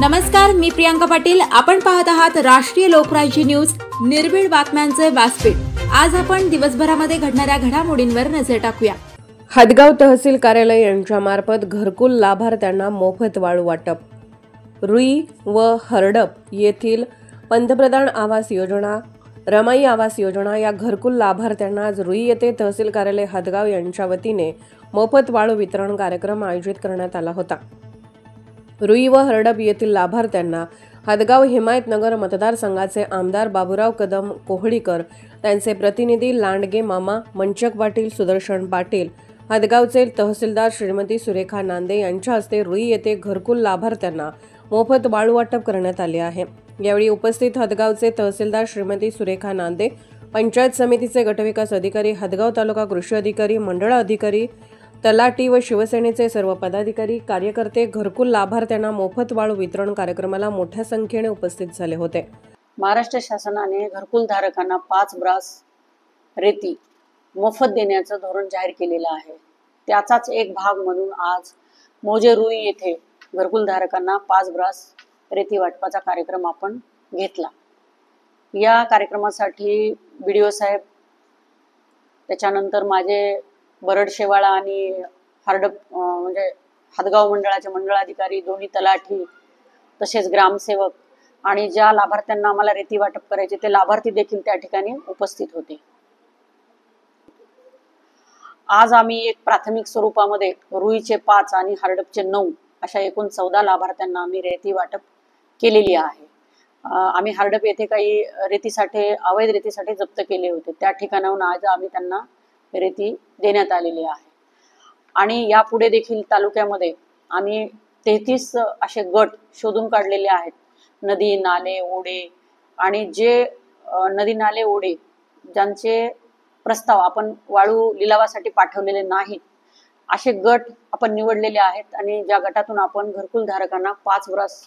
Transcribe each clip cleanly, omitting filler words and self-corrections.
नमस्कार, मी प्रियांका पाटील। आपण पाहत आहात राष्ट्रीय लोकराज्य न्यूज, निर्भीड बातम्यांचे व्यासपीठ। आज आपण दिवसभरामध्ये घडणाऱ्या घडामोडींवर नजर टाकूया। हदगाव तहसील कार्यालय यांच्या मार्फत घरकुल लाभार्थ्यांना मोफत वाळू वाटप। रुई व हरडप येथील पंतप्रधान आवास योजना, रमाई आवास योजना या घरकुल लाभार्थ्यांना आज रुई येथे तहसील कार्यालय हदगाव यांच्या वतीने मोफत वाळू वितरण कार्यक्रम आयोजित करण्यात आला होता। रुई व हरडप येथील लाभार्थ्यांना हदगाव हिमायतनगर मतदारसंघाचे आमदार बाबूराव कदम कोहळीकर, त्यांचे प्रतिनिधी लांडगे मामा, मंचक पाटील, सुदर्शन पाटील, हदगावचे तहसीलदार श्रीमती सुरेखा नांदे यांच्या हस्ते रुई येथे घरकुल लाभार्थ्यांना मोफत वाळू वाटप करण्यात आले आहे। यावेळी उपस्थित हदगावचे तहसीलदार श्रीमती सुरेखा नांदे, पंचायत समितीचे गटविकास अधिकारी, हदगाव तालुका कृषी अधिकारी, मंडळ अधिकारी, तलाठी व शिवसेनेचे सर्व पदाधिकारी, कार्यकर्ते घरकुल लाभार्थ्यांना मोफत वाळू वितरण कार्यक्रमाला मोठ्या संख्येने उपस्थित झाले होते। महाराष्ट्र शासनाने घरकुल धारकांना 5 ब्रास रेती मोफत देण्याचं धोरण जाहीर केलेलं आहे। त्याचाच एक भाग म्हणून आज मोजे रुई येथे घरकुल धारकांना 5 ब्रास रेती वाटपाचा कार्यक्रम आपण घेतला। या कार्यक्रमासाठी बीडीओ साहेब, त्याच्यानंतर माझे बरड शेवाळा आणि हरडप म्हणजे हदगाव मंडळाचे मंडळाधिकारी, दोन्ही तलाठी, तसेच ग्रामसेवक आणि ज्या लाभार्थ्यांना आम्हाला रेती वाटप करायचे ते लाभार्थी देखील त्या ठिकाणी उपस्थित होते। आज आम्ही एक प्राथमिक स्वरूपामध्ये रुईचे 5 आणि हरडपचे 9 अशा एकूण 14 लाभार्थ्यांना आम्ही रेती वाटप केलेली आहे। आम्ही हरडप येथे काही रेतीसाठी, अवैध रेतीसाठी जप्त केले होते, त्या ठिकाणाहून आज आम्ही त्यांना रेती देण्यात आलेली आहे। आणि यापुढे देखील तालुक्यामध्ये आम्ही 33 असे गट शोधून काढलेले आहेत। नदी, नाले, ओढे आणि जे नदी, नाले, ओढे ज्यांचे प्रस्ताव आपण वाळू लिलावासाठी पाठवलेले नाहीत असे गट आपण निवडलेले आहेत आणि ज्या गटातून आपण घरकुल धारकांना 5 ब्रास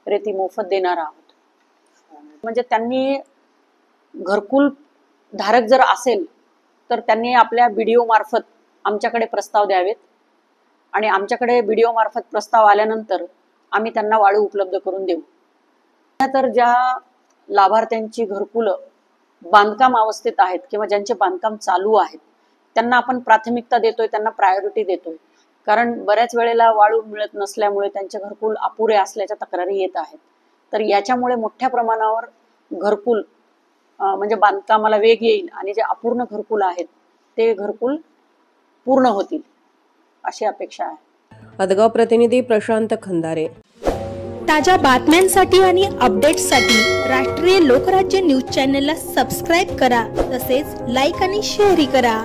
रेती मोफत देणार आहोत। म्हणजे त्यांनी घरकुल धारक जर असेल तर त्यांनी आपल्या बीडीओ मार्फत आमच्याकडे प्रस्ताव द्यावेत आणि आमच्याकडे बीडीओ मार्फत प्रस्ताव आल्यानंतर आम्ही त्यांना वाळू उपलब्ध करून देऊ। तर ज्या लाभार्थ्यांची घरकुल बांधकाम अवस्थेत आहेत किंवा ज्यांचे बांधकाम चालू आहेत त्यांना आपण प्राथमिकता देतोय, त्यांना प्रायोरिटी देतोय, कारण बऱ्याच वेळेला वाळू मिळत नसल्यामुळे त्यांचे घरकुल अपुरे असल्याच्या तक्रारी येत आहेत। तर याच्यामुळे मोठ्या प्रमाणावर घरकुल म्हणजे बांधकामाला वेग येईल आणि जे अपूर्ण घरकुल आहेत ते घरकुल पूर्ण होतील अशी अपेक्षा आहे। हदगाव प्रतिनिधी प्रशांत खंदारे। ताज्या बातम्यांसाठी आणि अपडेट्ससाठी राष्ट्रीय लोकराज्य न्यूज चॅनलला सबस्क्राईब करा, तसेच लाईक आणि शेअर करा।